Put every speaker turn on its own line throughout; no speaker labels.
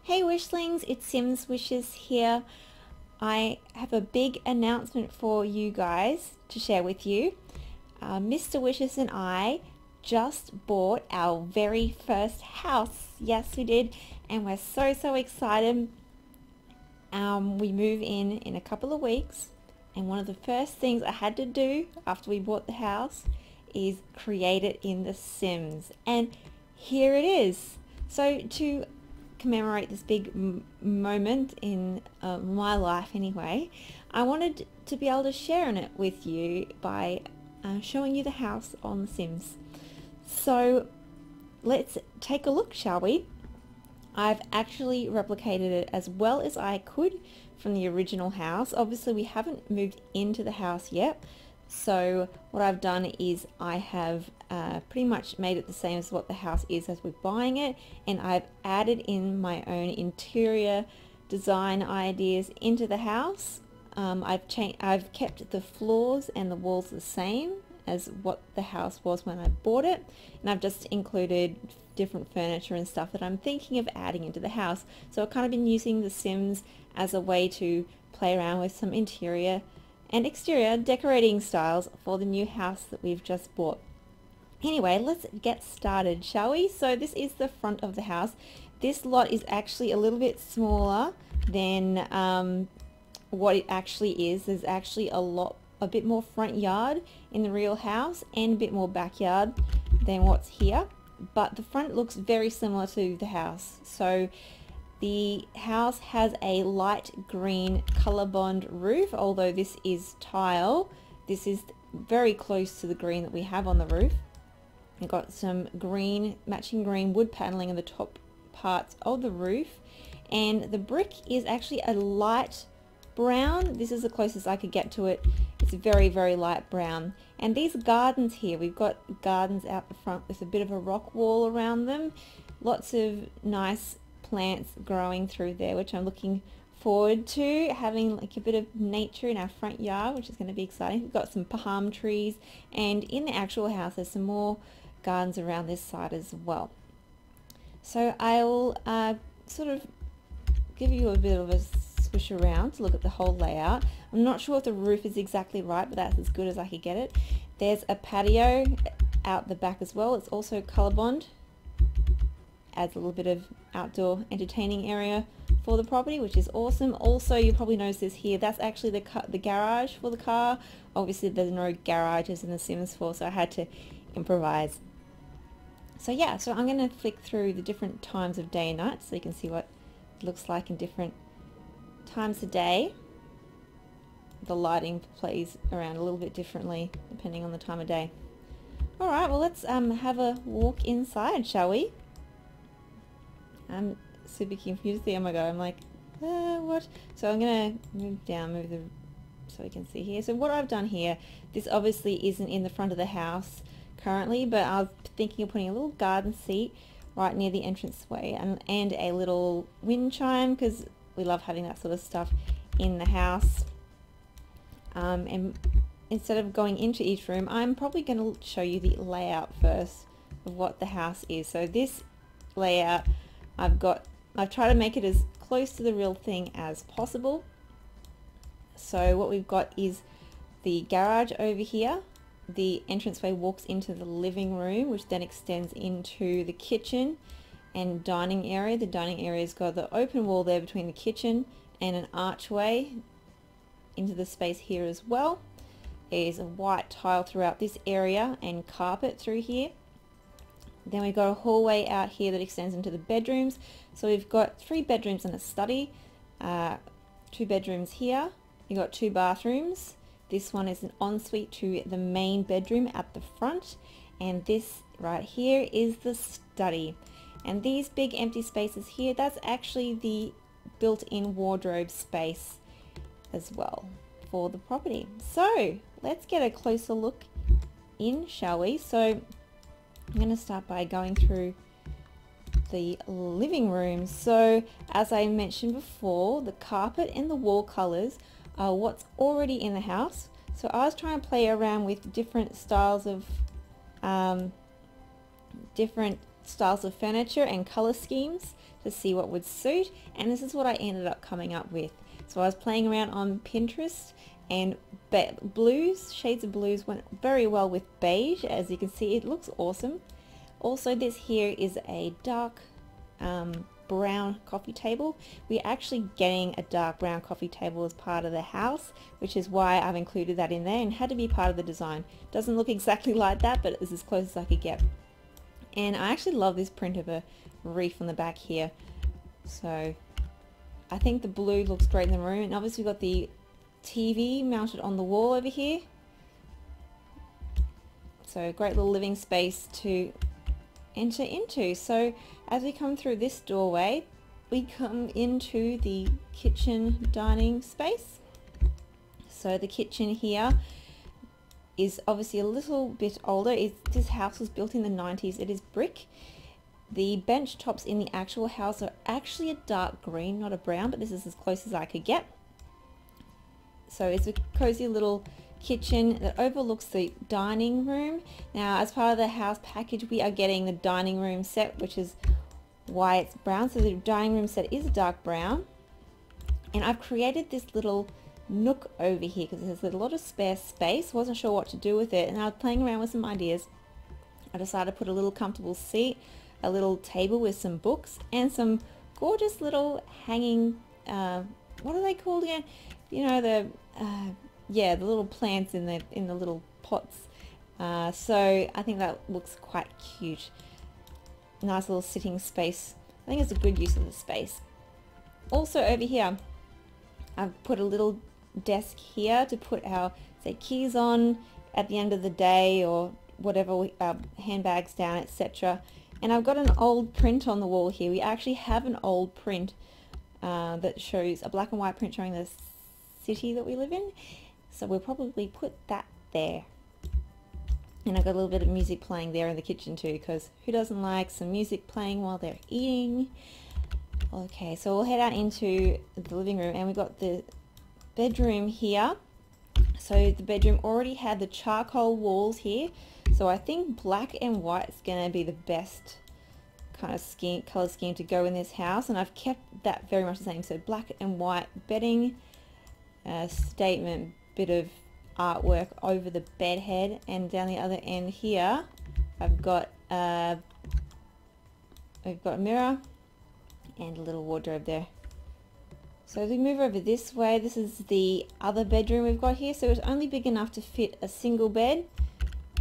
Hey Wishlings, it's Sims Wishes here. I have a big announcement for you guys to share with you. Mr. Wishes and I just bought our very first house. Yes, we did, and we're so excited. We move in a couple of weeks, and one of the first things I had to do after we bought the house is create it in The Sims, and here it is. So to commemorate this big moment in my life anyway, I wanted to be able to share in it with you by showing you the house on The Sims. So let's take a look, shall we? I've actually replicated it as well as I could from the original house. Obviously we haven't moved into the house yet, so what I've done is I have pretty much made it the same as what the house is as we're buying it, and I've added in my own interior design ideas into the house. I've kept the floors and the walls the same as what the house was when I bought it, and I've just included different furniture and stuff that I'm thinking of adding into the house. So I've kind of been using The Sims as a way to play around with some interior and exterior decorating styles for the new house that we've just bought. Anyway, let's get started, shall we? So this is the front of the house. This lot is actually a little bit smaller than what it actually is. There's actually a bit more front yard in the real house and a bit more backyard than what's here, but the front looks very similar to the house. So the house has a light green ColourBond roof, although this is tile. This is very close to the green that we have on the roof. We've got some green, matching green wood paneling in the top parts of the roof, and the brick is actually a light brown. This is the closest I could get to it. It's very light brown. And these gardens here, we've got gardens out the front with a bit of a rock wall around them. Lots of nice plants growing through there, which I'm looking forward to, having like a bit of nature in our front yard, which is going to be exciting. We've got some palm trees, and in the actual house there's some more gardens around this side as well. So I'll sort of give you a bit of a swish around to look at the whole layout. I'm not sure if the roof is exactly right, but that's as good as I could get it. There's a patio out the back as well. It's also ColourBond. Adds a little bit of outdoor entertaining area for the property, which is awesome. Also, you probably noticed this here, that's actually the garage for the car. Obviously there's no garages in The Sims 4, so I had to improvise. So yeah, so I'm going to flick through the different times of day and night so you can see what it looks like in different times of day. The lighting plays around a little bit differently depending on the time of day. Alright, well let's have a walk inside, shall we? I'm super confused there. Oh my god, I'm like, what? So I'm gonna move so you can see here. So what I've done here, this obviously isn't in the front of the house currently, but I was thinking of putting a little garden seat right near the entranceway, and a little wind chime, because we love having that sort of stuff in the house. And instead of going into each room, I'm probably going to show you the layout first of what the house is. So this layout, I've tried to make it as close to the real thing as possible. So what we've got is the garage over here. The entranceway walks into the living room, which then extends into the kitchen and dining area. The dining area's got the open wall there between the kitchen and an archway into the space here as well. There's a white tile throughout this area and carpet through here. Then we've got a hallway out here that extends into the bedrooms. So we've got 3 bedrooms and a study, 2 bedrooms here. You've got 2 bathrooms. This one is an ensuite to the main bedroom at the front, and this right here is the study. And these big empty spaces here, that's actually the built-in wardrobe space as well for the property. So let's get a closer look in, shall we? So I'm going to start by going through the living room. So as I mentioned before, the carpet and the wall colors are what's already in the house. So I was trying to play around with different styles of furniture and color schemes to see what would suit, and this is what I ended up coming up with. So I was playing around on Pinterest, and blues, shades of blues went very well with beige. As you can see, it looks awesome. Also, this here is a dark brown coffee table. We're actually getting a dark brown coffee table as part of the house, which is why I've included that in there and had to be part of the design. Doesn't look exactly like that, but it's as close as I could get. And I actually love this print of a reef on the back here. So I think the blue looks great in the room, and obviously we've got the TV mounted on the wall over here. So great little living space to enter into. So as we come through this doorway, we come into the kitchen dining space. So the kitchen here is obviously a little bit older. This house was built in the 90s. It is brick. The bench tops in the actual house are actually a dark green, not a brown, but this is as close as I could get. So it's a cozy little kitchen that overlooks the dining room. Now, as part of the house package, we are getting the dining room set, which is why it's brown. So the dining room set is a dark brown, and I've created this little nook over here because there's a lot of spare space. Wasn't sure what to do with it, and I was playing around with some ideas. I decided to put a little comfortable seat, a little table with some books, and some gorgeous little hanging what are they called again? You know, the little plants in the little pots. So I think that looks quite cute. Nice little sitting space. I think it's a good use of the space. Also over here, I've put a little desk here to put our, say, keys on at the end of the day, or whatever, handbags down, etc. And I've got an old print on the wall here. We actually have an old print that shows a black and white print showing the city that we live in. So we'll probably put that there. And I've got a little bit of music playing there in the kitchen too, because who doesn't like some music playing while they're eating? Okay, so we'll head out into the living room, and we've got the bedroom here. So the bedroom already had the charcoal walls here, so I think black and white is going to be the best kind of color scheme to go in this house, and I've kept that very much the same. So black and white bedding, statement bit of artwork over the bed head, and down the other end here I've got a mirror and a little wardrobe there. So as we move over this way, this is the other bedroom we've got here. So it's only big enough to fit a single bed,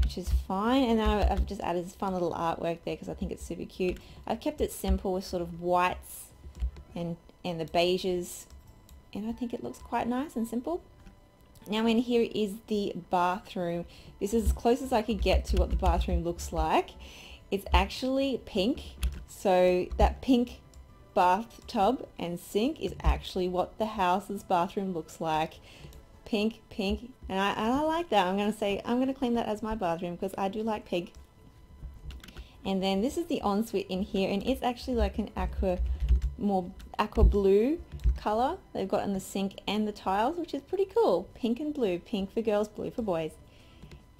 which is fine. And now I've just added this fun little artwork there because I think it's super cute. I've kept it simple with sort of whites and the beiges, and I think it looks quite nice and simple. Now in here is the bathroom. This is as close as I could get to what the bathroom looks like. It's actually pink, so that pink bathtub and sink is actually what the house's bathroom looks like. Pink, pink, and I like that. I'm going to claim that as my bathroom because I do like pink. And then this is the ensuite in here, and it's actually like an more aqua blue color they've got in the sink and the tiles, which is pretty cool. Pink and blue, pink for girls, blue for boys.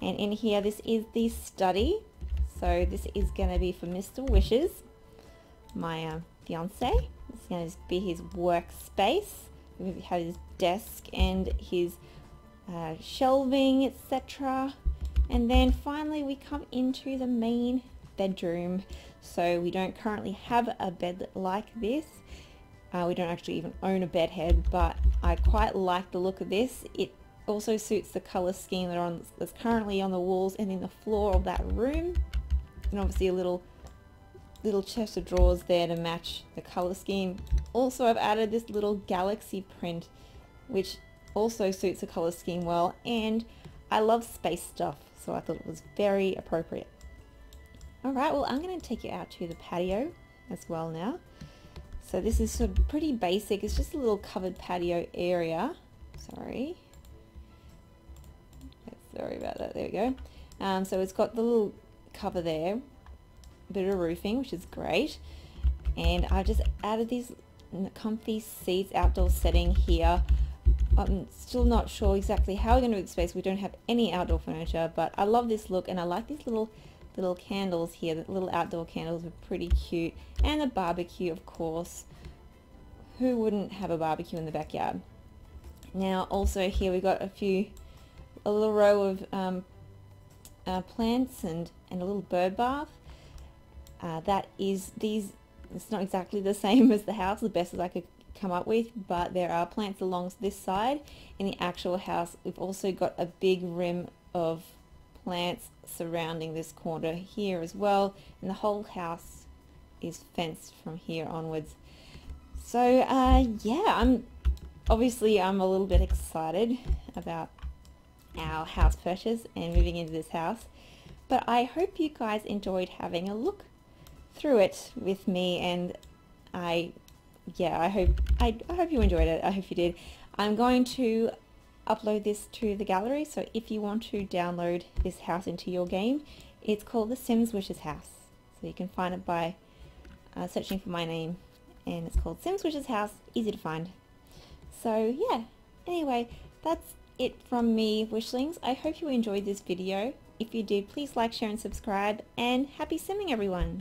And in here, this is the study. So this is going to be for Mr. Wishes, my fiance. It's going to be his workspace. We have his desk and his shelving, etc. And then finally we come into the main bedroom. So we don't currently have a bed like this. We don't actually even own a bed head, but I quite like the look of this. It also suits the color scheme that's currently on the walls and in the floor of that room. And obviously a little chest of drawers there to match the color scheme. Also, I've added this little galaxy print, which also suits the color scheme well, and I love space stuff, so I thought it was very appropriate. Alright, well, I'm going to take you out to the patio as well now. So this is sort of pretty basic. It's just a little covered patio area. Sorry about that. There we go. So it's got the little cover there, a bit of roofing, which is great. And I just added these comfy seats, outdoor setting here. I'm still not sure exactly how we're going to do the space. We don't have any outdoor furniture, but I love this look, and I like these little little candles here, the little outdoor candles are pretty cute, and the barbecue, of course. Who wouldn't have a barbecue in the backyard? Now also here we got a little row of plants and a little bird bath. It's not exactly the same as the house, the best as I could come up with, but there are plants along this side. In the actual house, we've also got a big rim of plants surrounding this corner here as well, and the whole house is fenced from here onwards. So yeah, I'm a little bit excited about our house purchase and moving into this house, but I hope you guys enjoyed having a look through it with me, and I hope you enjoyed it. I hope you did. I'm going to upload this to the gallery, so if you want to download this house into your game, it's called The Sims Wishes House. So you can find it by searching for my name, and it's called Sims Wishes House, easy to find. So yeah, anyway, that's it from me, Wishlings. I hope you enjoyed this video. If you did, please like, share and subscribe, and happy simming everyone!